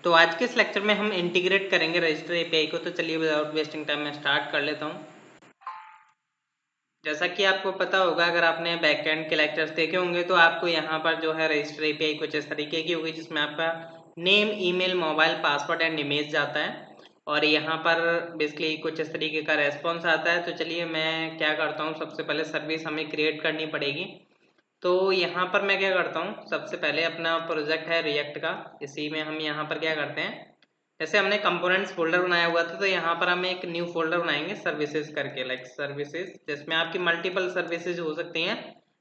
तो आज के इस लेक्चर में हम इंटीग्रेट करेंगे रजिस्टर एपीआई को। तो चलिए विदाउट वेस्टिंग टाइम मैं स्टार्ट कर लेता हूँ। जैसा कि आपको पता होगा, अगर आपने बैकएंड के लेक्चर्स देखे होंगे तो आपको यहाँ पर जो है रजिस्टर एपीआई कुछ इस तरीके की होगी, जिसमें आपका name, email, mobile, password and image जाता है और यहाँ पर बेसिकली कुछ इस तरीके का रेस्पॉन्स आता है। तो चलिए मैं क्या करता हूँ, सबसे पहले सर्विस हमें क्रिएट करनी पड़ेगी। तो यहाँ पर मैं क्या करता हूँ, सबसे पहले अपना प्रोजेक्ट है रिएक्ट का, इसी में हम यहाँ पर क्या करते हैं, जैसे हमने कंपोनेंट्स फोल्डर बनाया हुआ था तो यहाँ पर हम एक न्यू फोल्डर बनाएंगे सर्विसेज करके, लाइक सर्विसेज, जिसमें आपकी मल्टीपल सर्विसेज हो सकती हैं।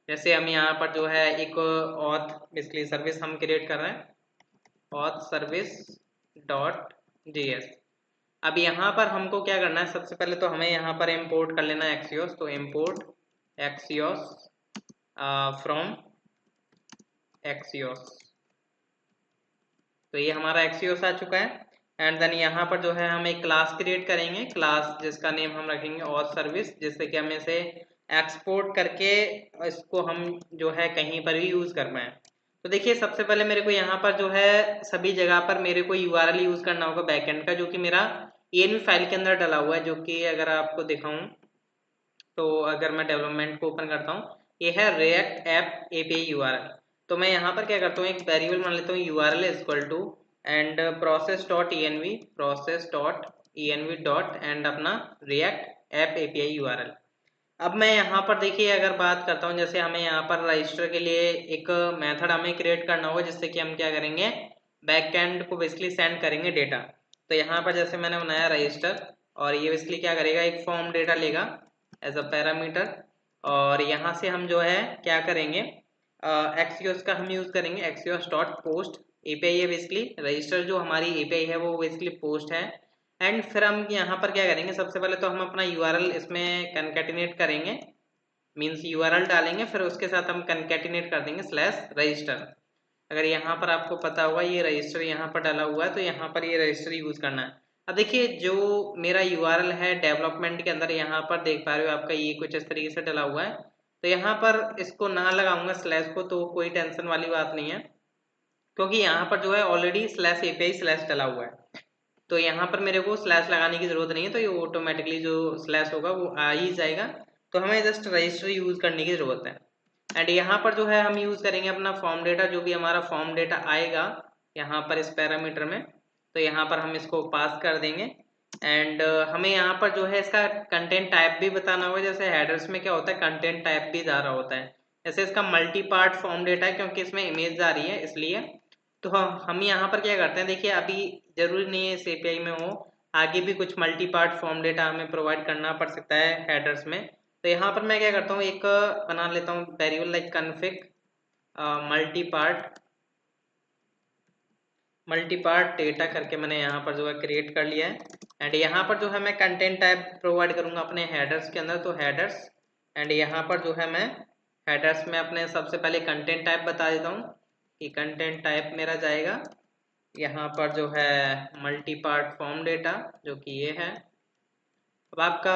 जैसे हम यहाँ पर जो है एक ऑथ बेसिकली सर्विस हम क्रिएट कर रहे हैं, ऑथ सर्विस डॉट जेएस। अब यहाँ पर हमको क्या करना है, सबसे पहले तो हमें यहाँ पर इम्पोर्ट कर लेना है एक्सियोस। तो इम्पोर्ट एक्सियोस फ्रॉम एक्सियोस। तो ये हमारा एक्सियोस आ चुका है। एंड देन यहाँ पर जो है हम एक क्लास क्रिएट करेंगे, क्लास जिसका नेम हम रखेंगे ऑथ सर्विस, जिससे कि हम इसे एक्सपोर्ट करके इसको हम जो है कहीं पर भी यूज कर पाए। तो देखिए सबसे पहले मेरे को यहाँ पर जो है सभी जगह पर मेरे को यूआरएल यूज करना होगा बैकएंड का, जो कि मेरा env फाइल के अंदर डला हुआ है, जो कि अगर आपको दिखाऊं तो अगर मैं डेवलपमेंट को ओपन करता हूँ, ये है रिएक्ट ऐप एपीआई यूआरएल। तो मैं यहाँ पर क्या करता हूँ, एक वेरिएबल मान लेता हूँ URL is equal to and process dot env dot and अपना रिएक्ट ऐप एपीआई यूआरएल। अब मैं यहाँ पर देखिए अगर बात करता हूँ, जैसे हमें यहाँ पर रजिस्टर के लिए एक मेथड हमें क्रिएट करना होगा, जिससे कि हम क्या करेंगे, बैकएंड को बेसिकली सेंड करेंगे डेटा। तो यहाँ पर जैसे मैंने बनाया रजिस्टर, और ये बेसिकली क्या करेगा, एक फॉर्म डेटा लेगा एज अ पैरामीटर, और यहाँ से हम जो है क्या करेंगे, एक्सियोस का हम यूज करेंगे, एक्सियोस डॉट पोस्ट एपीआई है बेसिकली, रजिस्टर जो हमारी एपीआई है वो बेसिकली पोस्ट है। एंड फिर हम यहाँ पर क्या करेंगे, सबसे पहले तो हम अपना यूआरएल इसमें कंकैटिनेट करेंगे, मींस यूआरएल डालेंगे, फिर उसके साथ हम कंकैटिनेट कर देंगे स्लैश रजिस्टर। अगर यहाँ पर आपको पता होगा ये रजिस्टर यहाँ पर डाला हुआ है, तो यहाँ पर ये रजिस्टर यूज करना है। अब देखिए जो मेरा यूआरएल है डेवलपमेंट के अंदर, यहाँ पर देख पा रहे हो आपका ये कुछ इस तरीके से डला हुआ है। तो यहाँ पर इसको ना लगाऊंगा स्लैश को, तो कोई टेंशन वाली बात नहीं है, क्योंकि यहाँ पर जो है ऑलरेडी स्लैश एपीआई स्लैश डला हुआ है। तो यहाँ पर मेरे को स्लैश लगाने की जरूरत नहीं है, तो ये ऑटोमेटिकली जो स्लैश होगा वो आ ही जाएगा। तो हमें जस्ट रजिस्टर यूज करने की जरूरत है। एंड यहाँ पर जो है हम यूज करेंगे अपना फॉर्म डेटा, जो भी हमारा फॉर्म डेटा आएगा यहाँ पर इस पैरामीटर में, तो यहाँ पर हम इसको पास कर देंगे। एंड हमें यहाँ पर जो है इसका कंटेंट टाइप भी बताना होगा। जैसे हेडर्स में क्या होता है, कंटेंट टाइप भी जा रहा होता है, जैसे इसका मल्टी पार्ट फॉर्म डेटा है क्योंकि इसमें इमेज जा रही है इसलिए। तो हम यहाँ पर क्या करते हैं, देखिए अभी जरूरी नहीं है इस एपीआई में हो, आगे भी कुछ मल्टी पार्ट फॉर्म डेटा हमें प्रोवाइड करना पड़ सकता है हेडर्स में। तो यहाँ पर मैं क्या करता हूँ, एक बना लेता हूँ variable like config multi part data करके मैंने यहाँ पर जो है क्रिएट कर लिया है। एंड यहाँ पर जो है मैं कंटेंट टाइप प्रोवाइड करूँगा अपने हेडर्स के अंदर, तो हेडर्स। एंड यहाँ पर जो है मैं हेडर्स में अपने सबसे पहले कंटेंट टाइप बता देता हूँ कि कंटेंट टाइप मेरा जाएगा यहाँ पर जो है मल्टी पार्ट फॉर्म डेटा, जो कि ये है। अब आपका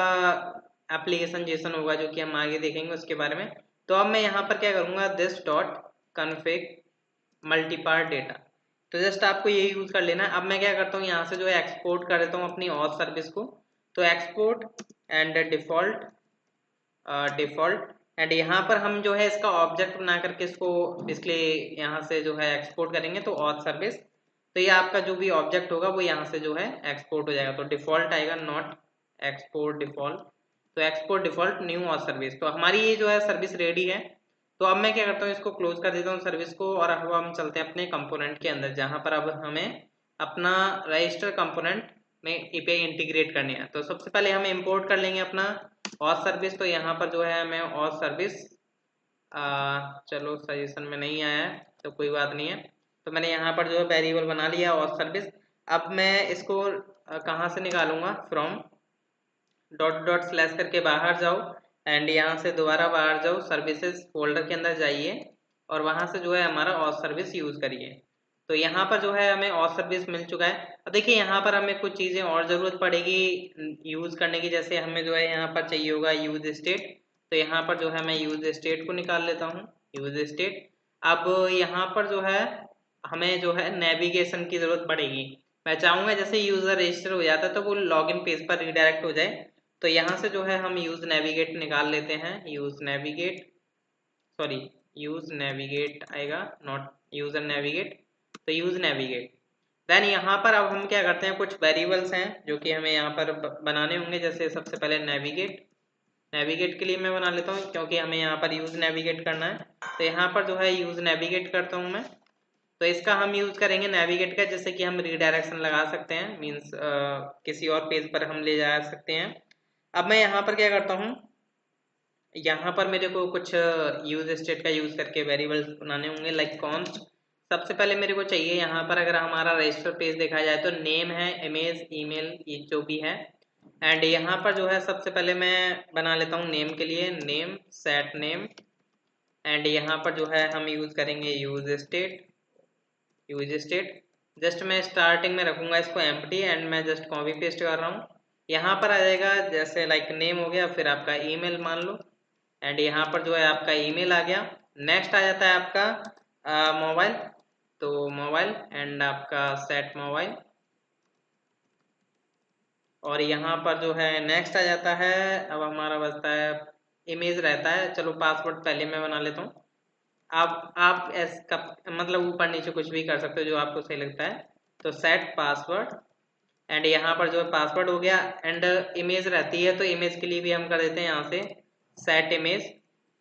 एप्लीकेशन जेसन होगा, जो कि हम आगे देखेंगे उसके बारे में। तो अब मैं यहाँ पर क्या करूँगा, this dot config multi part data. तो जस्ट आपको ये यूज कर लेना है। अब मैं क्या करता हूँ, यहाँ से जो है एक्सपोर्ट कर देता हूँ अपनी ऑथ सर्विस को। तो एक्सपोर्ट एंड डिफॉल्ट एंड यहाँ पर हम जो है इसका ऑब्जेक्ट बना करके इसको इसलिए यहाँ से जो है एक्सपोर्ट करेंगे, तो ऑथ सर्विस। तो ये आपका जो भी ऑब्जेक्ट होगा वो यहाँ से जो है एक्सपोर्ट हो जाएगा, तो डिफॉल्ट आएगा, नॉट एक्सपोर्ट डिफॉल्ट। तो export default new auth service. तो हमारी ये जो है सर्विस रेडी है। तो अब मैं क्या करता हूँ, इसको क्लोज कर देता हूँ सर्विस को, और अब हम चलते हैं अपने कंपोनेंट के अंदर, जहाँ पर अब हमें अपना रजिस्टर कंपोनेंट में एपीआई इंटीग्रेट करनी है। तो सबसे पहले हम इंपोर्ट कर लेंगे अपना ऑथ सर्विस। तो यहाँ पर जो है हमें ऑथ सर्विस, चलो सजेशन में नहीं आया है तो कोई बात नहीं है। तो मैंने यहाँ पर जो है वेरिएबल बना लिया ऑथ सर्विस। अब मैं इसको कहाँ से निकालूंगा, फ्रॉम डॉट डॉट स्लैश करके बाहर जाओ, एंड यहाँ से दोबारा बाहर जाओ, सर्विसेज फोल्डर के अंदर जाइए, और वहाँ से जो है हमारा ऑथ सर्विस यूज करिए। तो यहाँ पर जो है हमें ऑथ सर्विस मिल चुका है। अब देखिए यहाँ पर हमें कुछ चीज़ें और ज़रूरत पड़ेगी यूज करने की, जैसे हमें जो है यहाँ पर चाहिए होगा यूज स्टेट। तो यहाँ पर जो है मैं यूज स्टेट को निकाल लेता हूँ, यूज स्टेट। अब यहाँ पर जो है हमें जो है नेविगेशन की ज़रूरत पड़ेगी। मैं चाहूँगा जैसे यूज़र रजिस्टर हो जाता है तो वो लॉगिन पेज पर रिडायरेक्ट हो जाए। तो यहाँ से जो है हम यूज़ नेविगेट निकाल लेते हैं, use navigate, sorry use navigate आएगा, नॉट यूज़र नेविगेट, तो यूज़ नेविगेट। देन यहाँ पर अब हम क्या करते हैं, कुछ वेरिएबल्स हैं जो कि हमें यहाँ पर बनाने होंगे। जैसे सबसे पहले नेविगेट, नेविगेट के लिए मैं बना लेता हूँ क्योंकि हमें यहाँ पर यूज़ नेविगेट करना है। तो यहाँ पर जो है यूज़ नेविगेट करता हूँ मैं। तो इसका हम यूज़ करेंगे नेविगेट का, जैसे कि हम रिडायरेक्शन लगा सकते हैं, मीन्स किसी और पेज पर हम ले जा सकते हैं। अब मैं यहाँ पर क्या करता हूँ, यहाँ पर मेरे को कुछ यूज स्टेट का यूज़ करके वेरिएबल्स बनाने होंगे, लाइक कॉन्स्ट। सबसे पहले मेरे को चाहिए यहाँ पर, अगर हमारा रजिस्टर पेज देखा जाए तो नेम है, इमेज, ईमेल, ये जो भी है। एंड यहाँ पर जो है सबसे पहले मैं बना लेता हूँ नेम के लिए, नेम सेट नेम। एंड यहाँ पर जो है हम यूज़ करेंगे use state, use state. Just मैं स्टार्टिंग में रखूंगा इसको एम्प्टी, एंड मैं जस्ट कॉपी पेस्ट कर रहा हूँ। यहाँ पर आ जाएगा जैसे लाइक नेम हो गया, फिर आपका ईमेल मान लो, एंड यहाँ पर जो है आपका ईमेल आ गया। नेक्स्ट आ जाता है आपका मोबाइल, तो मोबाइल एंड आपका सेट मोबाइल। और यहाँ पर जो है नेक्स्ट आ जाता है, अब हमारा बचता है इमेज रहता है। चलो पासवर्ड पहले मैं बना लेता हूँ। आप इसका मतलब ऊपर नीचे कुछ भी कर सकते हो जो आपको सही लगता है। तो सेट पासवर्ड, एंड यहाँ पर जो है पासवर्ड हो गया। एंड इमेज रहती है तो इमेज के लिए भी हम कर देते हैं यहाँ से सेट इमेज।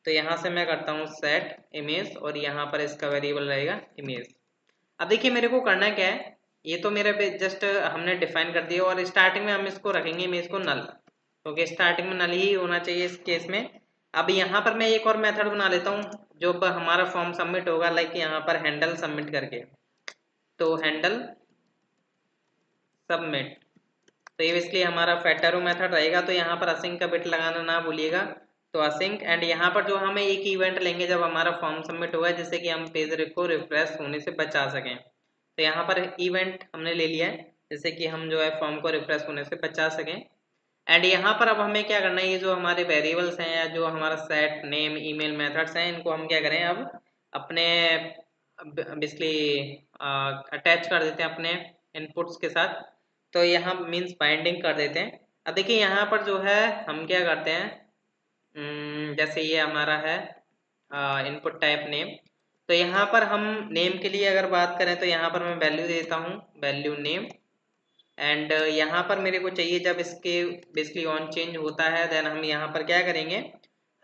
तो यहाँ से मैं करता हूँ सेट इमेज, और यहाँ पर इसका वेरिएबल रहेगा इमेज। अब देखिए मेरे को करना क्या है, ये तो मेरे पे जस्ट हमने डिफाइन कर दिया, और स्टार्टिंग में हम इसको रखेंगे इमेज को नल, क्योंकि स्टार्टिंग में नल ही होना चाहिए इस केस में। अब यहाँ पर मैं एक और मेथड बना लेता हूँ जो हमारा फॉर्म सबमिट होगा, लाइक यहाँ पर हैंडल सबमिट करके। तो हैंडल सबमिट, तो ये इसलिए हमारा फैटरो मेथड रहेगा। तो यहाँ पर असिंक का बिट लगाना ना भूलिएगा, तो असिंक। एंड यहाँ पर जो हमें एक इवेंट लेंगे जब हमारा फॉर्म सबमिट होगा, जिससे कि हम पेज को रिफ्रेश होने से बचा सकें। तो यहाँ पर इवेंट हमने ले लिया है, जिससे कि हम जो है फॉर्म को रिफ्रेश होने से बचा सकें। एंड यहाँ पर अब हमें क्या करना है, ये जो हमारे वेरिएबल्स हैं या जो हमारा सेट नेम ईमेल मेथड्स हैं, इनको हम क्या करें अब अपने बेसिकली अटैच कर देते हैं अपने इनपुट्स के साथ। तो यहाँ मीन्स बाइंडिंग कर देते हैं। अब देखिए यहाँ पर जो है हम क्या करते हैं, जैसे ये हमारा है इनपुट टाइप नेम। तो यहाँ पर हम नेम के लिए अगर बात करें तो यहाँ पर मैं वैल्यू देता हूँ, वैल्यू नेम। एंड यहाँ पर मेरे को चाहिए जब इसके बेसिकली ऑन चेंज होता है, देन हम यहाँ पर क्या करेंगे,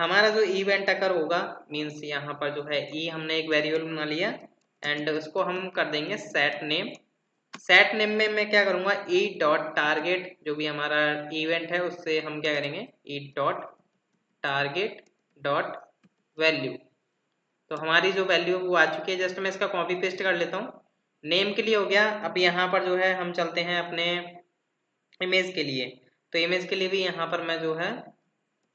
हमारा जो इवेंट अकर होगा, मीन्स यहाँ पर जो है ई हमने एक वेरिएबल बना लिया, एंड उसको हम कर देंगे सेट नेम। सेट नेम में मैं क्या करूँगा, ई डॉट टारगेट, जो भी हमारा इवेंट है उससे हम क्या करेंगे, E dot target dot value. तो हमारी जो वैल्यू वो आ चुकी है, जस्ट मैं इसका कॉपी पेस्ट कर लेता हूँ। नेम के लिए हो गया। अब यहाँ पर जो है हम चलते हैं अपने इमेज के लिए। तो इमेज के लिए भी यहाँ पर मैं जो है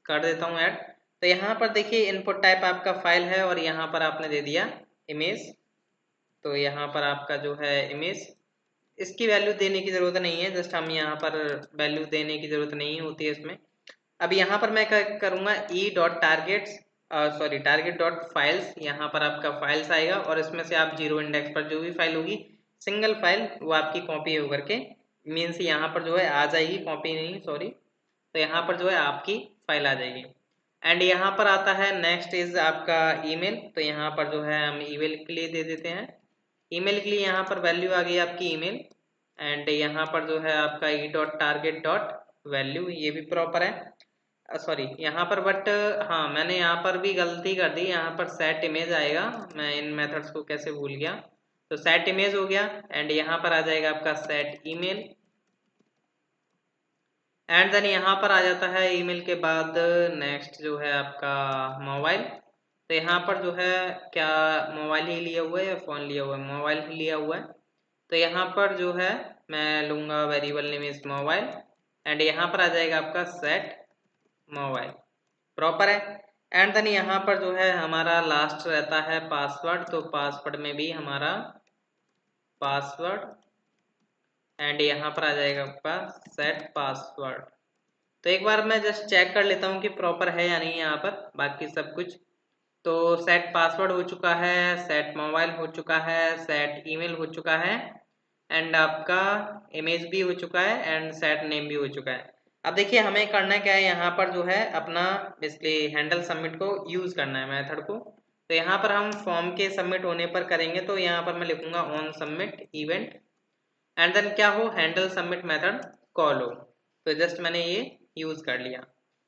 कर देता हूँ ऐड। तो यहाँ पर देखिए इनपुट टाइप आपका फाइल है, और यहाँ पर आपने दे दिया इमेज। तो यहाँ पर आपका जो है इमेज, इसकी वैल्यू देने की ज़रूरत नहीं है, जस्ट हम यहाँ पर वैल्यू देने की ज़रूरत नहीं होती है इसमें। अब यहाँ पर मैं करूँगा E dot targets, sorry target dot files. यहाँ पर आपका फाइल्स आएगा, और इसमें से आप जीरो इंडेक्स पर जो भी फाइल होगी, सिंगल फाइल, वो आपकी कॉपी होकर के मीन्स यहाँ पर जो है आ जाएगी, कॉपी नहीं सॉरी। तो यहाँ पर जो है आपकी फाइल आ जाएगी। एंड यहाँ पर आता है नेक्स्ट इज आपका ईमेल। तो यहाँ पर जो है हम ईमेल के लिए दे देते हैं, ईमेल के लिए यहाँ पर वैल्यू आ गई आपकी ईमेल। एंड यहाँ पर जो है आपका E dot target dot value, ये भी प्रॉपर है। सॉरी यहाँ पर बट हाँ मैंने यहाँ पर भी गलती कर दी, यहाँ पर सेट इमेज आएगा, मैं इन मेथड्स को कैसे भूल गया। तो सेट इमेज हो गया, एंड यहाँ पर आ जाएगा आपका सेट ईमेल। एंड देन यहाँ पर आ जाता है ईमेल के बाद नेक्स्ट जो है आपका मोबाइल। तो यहाँ पर जो है क्या मोबाइल ही लिया हुआ है या फ़ोन लिया हुआ है, मोबाइल ही लिया हुआ है। तो यहाँ पर जो है मैं लूँगा variable name is mobile, and यहाँ पर आ जाएगा आपका सेट मोबाइल, प्रॉपर है। एंड देन यहाँ पर जो है हमारा लास्ट रहता है पासवर्ड। तो पासवर्ड में भी हमारा पासवर्ड, एंड यहाँ पर आ जाएगा आपका सेट पासवर्ड। तो एक बार मैं जस्ट चेक कर लेता हूँ कि प्रॉपर है या नहीं यहाँ पर बाकी सब कुछ। तो सेट पासवर्ड हो चुका है, सेट मोबाइल हो चुका है, सेट ईमेल हो चुका है, एंड आपका इमेज भी हो चुका है, एंड सेट नेम भी हो चुका है। अब देखिए हमें करना क्या है, यहाँ पर जो है अपना बेसिकली हैंडल सबमिट को यूज़ करना है मेथड को। तो यहाँ पर हम फॉर्म के सबमिट होने पर करेंगे, तो यहाँ पर मैं लिखूंगा on submit event and then क्या हो, हैंडल सबमिट मेथड कॉल हो। तो जस्ट मैंने ये यूज़ कर लिया।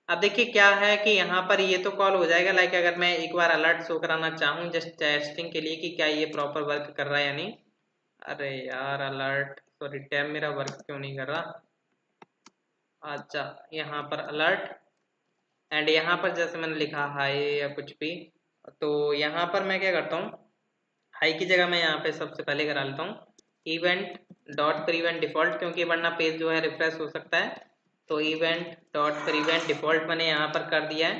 अब देखिए क्या है कि यहाँ पर ये तो कॉल हो जाएगा, लाइक अगर मैं एक बार अलर्ट शो कराना चाहूँ जस्ट टेस्टिंग के लिए कि क्या ये प्रॉपर वर्क कर रहा है या नहीं। अरे यार अलर्ट, सॉरी टैब मेरा वर्क क्यों नहीं कर रहा। अच्छा यहाँ पर अलर्ट एंड यहाँ पर जैसे मैंने लिखा हाई या कुछ भी, तो यहाँ पर मैं क्या करता हूँ, हाई की जगह मैं यहाँ पे सबसे पहले करा लेता हूँ इवेंट डॉट प्रीवेंट डिफॉल्ट, क्योंकि वरना पेज जो है रिफ्रेश हो सकता है। तो इवेंट डॉट प्रीवेंट डिफॉल्ट मैंने यहाँ पर कर दिया है।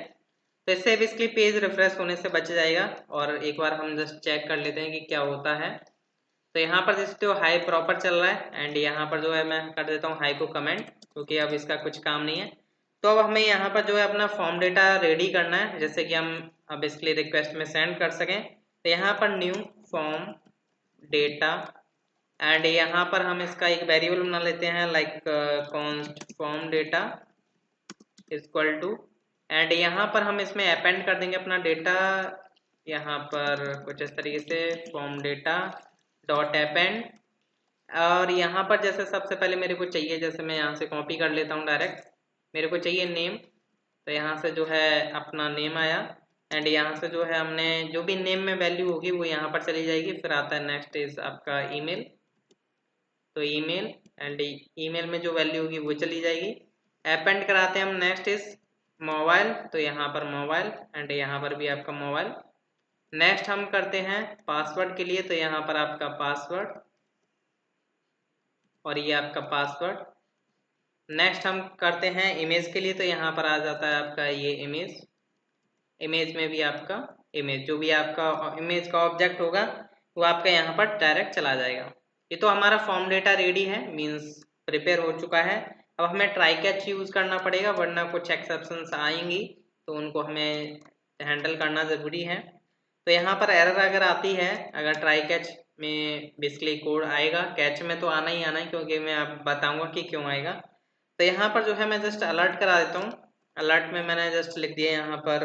तो इससे बेसिकली पेज रिफ्रेश होने से बच जाएगा। और एक बार हम जस्ट चेक कर लेते हैं कि क्या होता है। तो यहाँ पर जैसे तो हाई प्रॉपर चल रहा है एंड यहाँ पर जो है मैं कर देता हूँ हाई को कमेंट, क्योंकि अब इसका कुछ काम नहीं है। तो अब हमें यहाँ पर जो है अपना फॉर्म डेटा रेडी करना है, जैसे कि हम अब बेसिकली रिक्वेस्ट में सेंड कर सकें। तो यहाँ पर न्यू फॉर्म डेटा एंड यहाँ पर हम इसका एक वेरिएबल बना लेते हैं, like const form data equal to, and यहाँ पर हम इसमें अपेंड कर देंगे अपना डेटा, यहाँ पर कुछ इस तरीके से फॉर्म डेटा डॉट अपेंड। और यहाँ पर जैसे सबसे पहले मेरे को चाहिए, जैसे मैं यहाँ से कॉपी कर लेता हूँ डायरेक्ट, मेरे को चाहिए नेम। तो यहाँ से जो है अपना नेम आया एंड यहाँ से जो है हमने जो भी नेम में वैल्यू होगी वो यहाँ पर चली जाएगी। फिर आता है नेक्स्ट इज आपका ईमेल, तो ईमेल एंड ईमेल में जो वैल्यू होगी वो चली जाएगी। अपेंड कराते हैं हम नेक्स्ट इज मोबाइल, तो यहाँ पर मोबाइल एंड यहाँ पर भी आपका मोबाइल। नेक्स्ट हम करते हैं पासवर्ड के लिए, तो यहाँ पर आपका पासवर्ड और ये आपका पासवर्ड। नेक्स्ट हम करते हैं इमेज के लिए, तो यहाँ पर आ जाता है आपका ये इमेज, इमेज में भी आपका इमेज, जो भी आपका इमेज का ऑब्जेक्ट होगा वो आपका यहाँ पर डायरेक्ट चला जाएगा। ये तो हमारा फॉर्म डेटा रेडी है, मीन्स प्रिपेयर हो चुका है। अब हमें ट्राई कैच यूज़ करना पड़ेगा, वरना कुछ एक्सेप्शंस आएंगी तो उनको हमें हैंडल करना ज़रूरी है। तो यहाँ पर एरर अगर आती है, अगर ट्राई कैच में बेसिकली कोड आएगा, कैच में तो आना ही आना है, क्योंकि मैं आप बताऊंगा कि क्यों आएगा। तो यहाँ पर जो है मैं जस्ट अलर्ट करा देता हूँ। अलर्ट में मैंने जस्ट लिख दिया यहाँ पर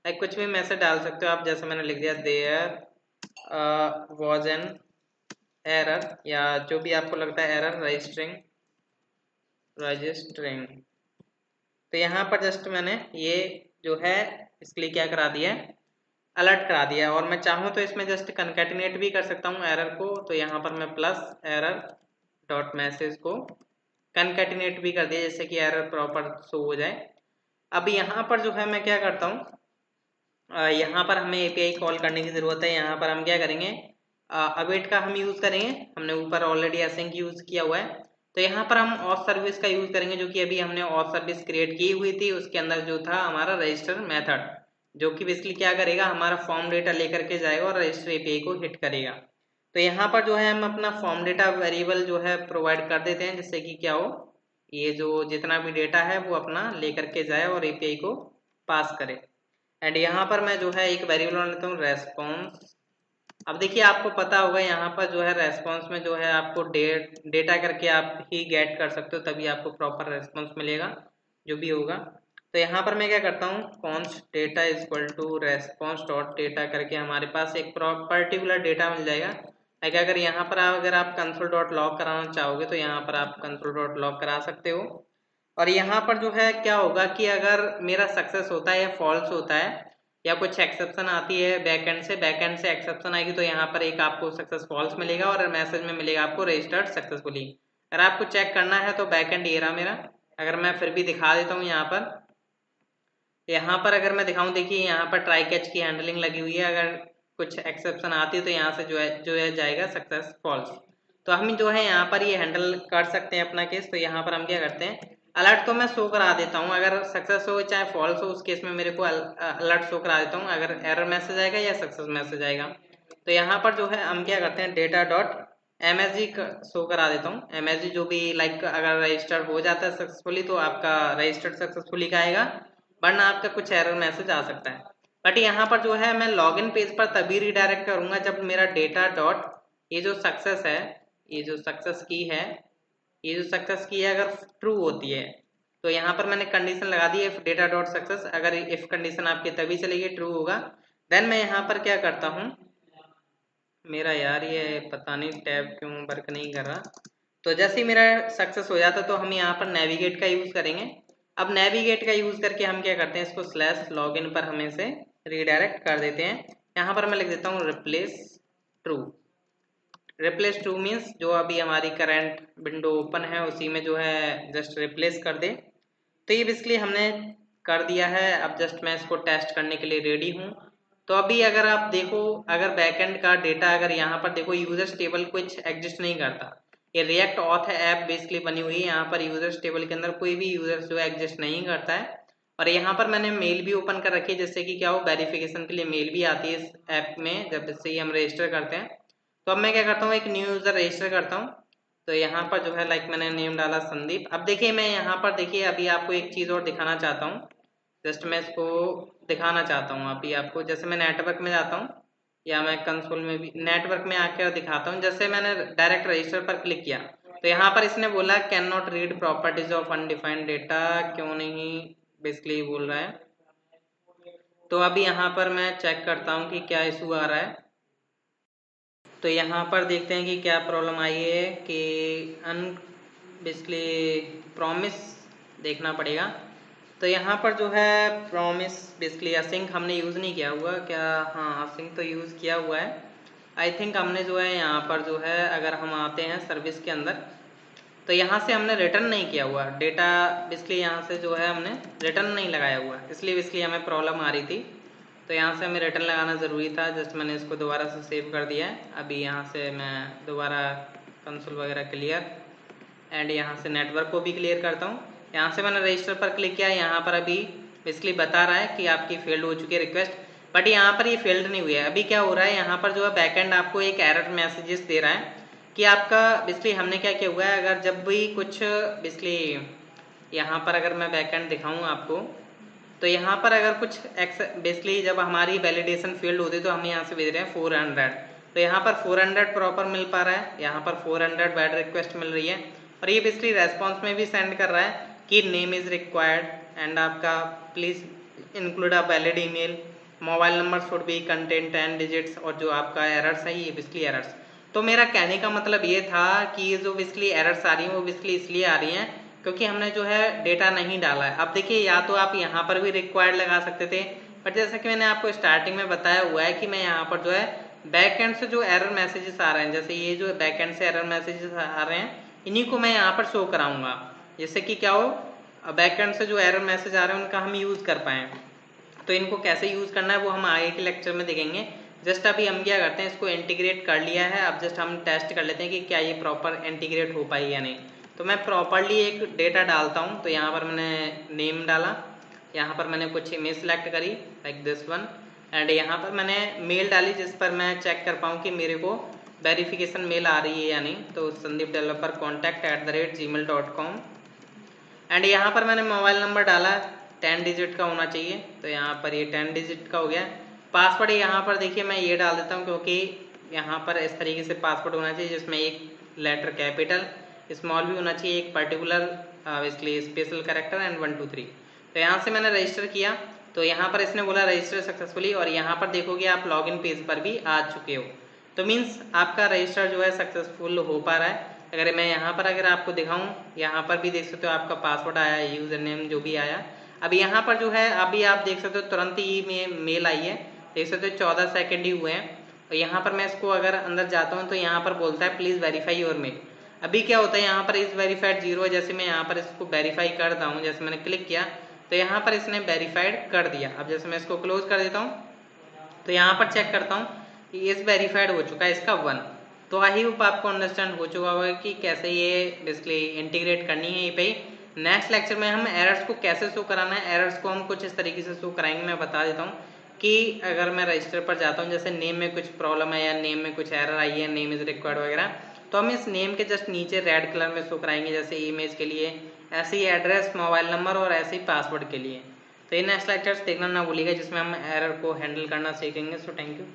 कुछ भी मैसेज डाल सकते हो आप, जैसे मैंने लिख दिया देयर वॉज एन एरर, या जो भी आपको लगता है एरर रजिस्टरिंग। तो यहाँ पर जस्ट मैंने ये जो है इसके लिए क्या करा दिया है, अलर्ट करा दिया। और मैं चाहूँ तो इसमें जस्ट कनकेटिनेट भी कर सकता हूँ एरर को, तो यहाँ पर मैं प्लस एरर डॉट मैसेज को कनकेटिनेट भी कर दिया, जैसे कि एरर प्रॉपर शो हो जाए। अब यहाँ पर जो है मैं क्या करता हूँ, यहाँ पर हमें एपीआई कॉल करने की ज़रूरत है। यहाँ पर हम क्या करेंगे, अवेट का हम यूज़ करेंगे, हमने ऊपर ऑलरेडी असिंक यूज़ किया हुआ है। तो यहाँ पर हम ऑथ सर्विस का यूज़ करेंगे, जो कि अभी हमने ऑथ सर्विस क्रिएट की हुई थी, उसके अंदर जो था हमारा रजिस्टर मेथड, जो कि बेसिकली क्या करेगा, हमारा फॉर्म डेटा लेकर के जाएगा और रजिस्टर एपीआई को हिट करेगा। तो यहाँ पर जो है हम अपना फॉर्म डेटा वेरिएबल जो है प्रोवाइड कर देते हैं, जिससे कि क्या हो, ये जो जितना भी डेटा है वो अपना लेकर के जाए और एपीआई को पास करे। एंड यहाँ पर मैं जो है एक वेरिएबल बना लेता हूँ रेस्पॉन्स। अब देखिए आपको पता होगा यहाँ पर जो है रेस्पॉन्स में जो है आपको डेटा करके आप ही गेट कर सकते हो, तभी आपको प्रॉपर रेस्पॉन्स मिलेगा जो भी होगा। तो यहाँ पर मैं क्या करता हूँ, const data equal to response dot data करके हमारे पास एक पर्टिकुलर डेटा मिल जाएगा। लाइक अगर यहाँ पर अगर आप कंसोल डॉट लॉग कराना चाहोगे तो यहाँ पर आप कंसोल डॉट लॉग करा सकते हो। और यहाँ पर जो है क्या होगा कि अगर मेरा सक्सेस होता है या फॉल्स होता है या कुछ एक्सेप्शन आती है बैकएंड से एक्सेप्शन आएगी, तो यहाँ पर एक आपको सक्सेस फॉल्स मिलेगा और मैसेज में मिलेगा आपको रजिस्टर्ड सक्सेसफुली। अगर आपको चेक करना है तो बैकएंड ये रहा मेरा। अगर मैं फिर भी दिखा देता हूँ यहाँ पर अगर मैं दिखाऊँ, देखिए यहाँ पर ट्राई कैच की हैंडलिंग लगी हुई है। अगर कुछ एक्सेप्शन आती है तो यहाँ से जो है जाएगा सक्सेस फॉल्स। तो हम जो है यहाँ पर ये हैंडल कर सकते हैं अपना केस। तो यहाँ पर हम क्या करते हैं, अलर्ट तो मैं शो करा देता हूँ, अगर सक्सेस हो चाहे फॉल्स हो उस केस में मेरे को अलर्ट शो करा देता हूँ, अगर एरर मैसेज आएगा या सक्सेस मैसेज आएगा। तो यहाँ पर जो है हम क्या करते हैं, डेटा डॉट एमएसजी शो करा देता हूँ। एमएसजी जो भी लाइक अगर रजिस्टर हो जाता है सक्सेसफुली तो आपका रजिस्टर्ड सक्सेसफुली का आएगा, वरना आपका कुछ एरर मैसेज आ सकता है। बट यहाँ पर जो है मैं लॉगिन पेज पर तभी रिडायरेक्ट करूँगा जब मेरा डेटा डॉट ये जो सक्सेस है, ये जो सक्सेस की है, ये जो सक्सेस की है अगर ट्रू होती है तो यहाँ पर मैंने कंडीशन लगा दी इफ डेटा डॉट सक्सेस, अगर इफ कंडीशन आपकी तभी चलेगी ट्रू होगा। देन मैं यहाँ पर क्या करता हूँ, मेरा यार ये पता नहीं टैब क्यों वर्क नहीं कर रहा। तो जैसे ही मेरा सक्सेस हो जाता तो हम यहाँ पर नेविगेट का यूज़ करेंगे। अब नेविगेट का यूज़ करके हम क्या करते हैं, इसको स्लैश लॉगिन पर हम इसे रीडायरेक्ट कर देते हैं। यहाँ पर मैं लिख देता हूँ replace true. Replace true means जो अभी हमारी करंट विंडो ओपन है उसी में जो है जस्ट रिप्लेस कर दे। तो ये बेसिकली हमने कर दिया है। अब जस्ट मैं इसको टेस्ट करने के लिए रेडी हूँ। तो अभी अगर आप देखो, अगर बैकएंड का डेटा अगर यहाँ पर देखो यूजर्स टेबल कुछ एग्जिस्ट नहीं करता। ये रिएक्ट ऑथ ऐप बेसिकली बनी हुई है, यहाँ पर यूजर्स टेबल के अंदर कोई भी यूजर्स जो एग्जिस्ट नहीं करता है। और यहाँ पर मैंने मेल भी ओपन कर रखी है जिससे कि क्या हो, वेरिफिकेशन के लिए मेल भी आती है इस ऐप में जब इससे ही हम रजिस्टर करते हैं। तो अब मैं क्या करता हूँ, एक न्यू यूजर रजिस्टर करता हूँ। तो यहाँ पर जो है लाइक मैंने नेम डाला संदीप। अब देखिए मैं यहाँ पर देखिए अभी आपको एक चीज़ और दिखाना चाहता हूँ। जस्ट मैं इसको दिखाना चाहता हूँ अभी आपको, जैसे मैं नेटवर्क में जाता हूँ या मैं कंसोल में भी नेटवर्क में आकर दिखाता हूँ। जैसे मैंने डायरेक्ट रजिस्टर पर क्लिक किया तो यहाँ पर इसने बोला can not read properties of undefined data, क्यों नहीं बेसिकली बोल रहा है। तो अभी यहाँ पर मैं चेक करता हूँ कि क्या इशू आ रहा है। तो यहाँ पर देखते हैं कि क्या प्रॉब्लम आई है कि अन बेसिकली प्रॉमिस देखना पड़ेगा। तो यहाँ पर जो है प्रॉमिस बेसिकली असिंक हमने यूज़ नहीं किया हुआ क्या, हाँ असिंक तो यूज़ किया हुआ है। आई थिंक हमने जो है यहाँ पर जो है अगर हम आते हैं सर्विस के अंदर तो यहाँ से हमने रिटर्न नहीं किया हुआ डेटा, बेसिकली यहाँ से जो है हमने रिटर्न नहीं लगाया हुआ, इसलिए बेसिकली हमें प्रॉब्लम आ रही थी। तो यहाँ से हमें रिटर्न लगाना ज़रूरी था। जस्ट मैंने इसको दोबारा से सेव कर दिया है। अभी यहाँ से मैं दोबारा कंसोल वगैरह क्लियर एंड यहाँ से नेटवर्क को भी क्लियर करता हूँ। यहाँ से मैंने रजिस्टर पर क्लिक किया, यहाँ पर अभी बेसिकली बता रहा है कि आपकी फेल्ड हो चुकी है रिक्वेस्ट, बट यहाँ पर ये फेल्ड नहीं हुई है। अभी क्या हो रहा है, यहाँ पर जो है बैकएंड आपको एक एरर मैसेजेस दे रहा है कि आपका बेसिकली हमने क्या किया हुआ है, अगर जब भी कुछ बेसिकली यहाँ पर अगर मैं बैकएंड दिखाऊँ आपको तो यहाँ पर अगर कुछ बेसिकली जब हमारी वैलिडेशन फेल्ड होती है तो हम यहाँ से भेज रहे हैं 400। तो यहाँ पर 400 प्रॉपर मिल पा रहा है, यहाँ पर 400 बैड रिक्वेस्ट मिल रही है। और ये बेसिकली रेस्पॉन्स में भी सेंड कर रहा है कि नेम इज़ रिक्वायर्ड एंड आपका please include a valid email, mobile number should be content 10 digits, और जो आपका एरर्स है ये बेसिकली एरर्स। तो मेरा कहने का मतलब ये था कि ये जो बेसिकली एरर्स आ रही हैं वो बेसिकली इसलिए आ रही हैं क्योंकि हमने जो है डेटा नहीं डाला है। अब देखिए या तो आप यहाँ पर भी रिक्वायर्ड लगा सकते थे, बट जैसा कि मैंने आपको स्टार्टिंग में बताया हुआ है कि मैं यहाँ पर जो है बैकएंड से जो एरर मैसेजेस आ रहे हैं, जैसे ये जो बैकएंड से एरर मैसेजेस आ रहे हैं इन्हीं को मैं यहाँ पर शो कराऊंगा, जिससे कि क्या हो बैकएंड से जो एरर मैसेज आ रहे हैं उनका हम यूज़ कर पाएँ। तो इनको कैसे यूज़ करना है वो हम आगे के लेक्चर में देखेंगे। जस्ट अभी हम क्या करते हैं, इसको इंटीग्रेट कर लिया है। अब जस्ट हम टेस्ट कर लेते हैं कि क्या ये प्रॉपर इंटीग्रेट हो पाई या नहीं। तो मैं प्रॉपरली एक डेटा डालता हूँ। तो यहाँ पर मैंने नेम डाला, यहाँ पर मैंने कुछ इमेज सेलेक्ट करी लाइक दिस वन, एंड यहाँ पर मैंने मेल डाली जिस पर मैं चेक कर पाऊँ कि मेरे को वेरिफिकेशन मेल आ रही है या नहीं। तो संदीप डेवलपर contact@gmail.com, एंड यहाँ पर मैंने मोबाइल नंबर डाला 10 डिजिट का होना चाहिए। तो यहाँ पर ये 10 डिजिट का हो गया। पासवर्ड यहाँ पर देखिए मैं ये डाल देता हूँ क्योंकि यहाँ पर इस तरीके से पासवर्ड होना चाहिए जिसमें एक लेटर कैपिटल स्मॉल भी होना चाहिए, एक पर्टिकुलर इसलिए स्पेशल कैरेक्टर एंड 1 2 3। तो यहाँ से मैंने रजिस्टर किया तो यहाँ पर इसने बोला रजिस्टर सक्सेसफुली, और यहाँ पर देखोगे आप लॉगिन पेज पर भी आ चुके हो। तो मीन्स आपका रजिस्टर जो है सक्सेसफुल हो पा रहा है। अगर मैं यहाँ पर अगर आपको दिखाऊं, यहाँ पर भी देख सकते हो आपका पासवर्ड आया, यूज़र नेम जो भी आया। अब यहाँ पर जो है अभी आप देख सकते हो तुरंत ही मेल आई है, देख सकते हो 14 सेकेंड ही हुए हैं। और यहाँ पर मैं इसको अगर अंदर जाता हूँ तो यहाँ पर बोलता है प्लीज़ वेरीफाई योर मेल। अभी क्या होता है यहाँ पर इस वेरीफाइड 0 है, जैसे मैं यहाँ पर इसको वेरीफाई करता हूँ, जैसे मैंने क्लिक किया तो यहाँ पर इसने वेरीफाइड कर दिया। अब जैसे मैं इसको क्लोज कर देता हूँ तो यहाँ पर चेक करता हूँ कि इस वेरीफाइड हो चुका है इसका 1। तो आई होप आपको अंडरस्टैंड हो चुका होगा कि कैसे ये बेसिकली इंटीग्रेट करनी है ये पे। नेक्स्ट लेक्चर में हम एरर्स को कैसे शो कराना है, एरर्स को हम कुछ इस तरीके से शो कराएंगे। मैं बता देता हूँ कि अगर मैं रजिस्टर पर जाता हूँ, जैसे नेम में कुछ प्रॉब्लम है या नेम में कुछ एरर आई है, नेम इज़ रिक्वायर्ड वगैरह, तो हम इस नेम के जस्ट नीचे रेड कलर में शो कराएंगे जैसे इमेज के लिए, ऐसे ही एड्रेस, मोबाइल नंबर और ऐसे ही पासवर्ड के लिए। तो ये नेक्स्ट लेक्चर्स देखना ना भूलिएगा जिसमें हम एरर को हैंडल करना सीखेंगे। So thank you.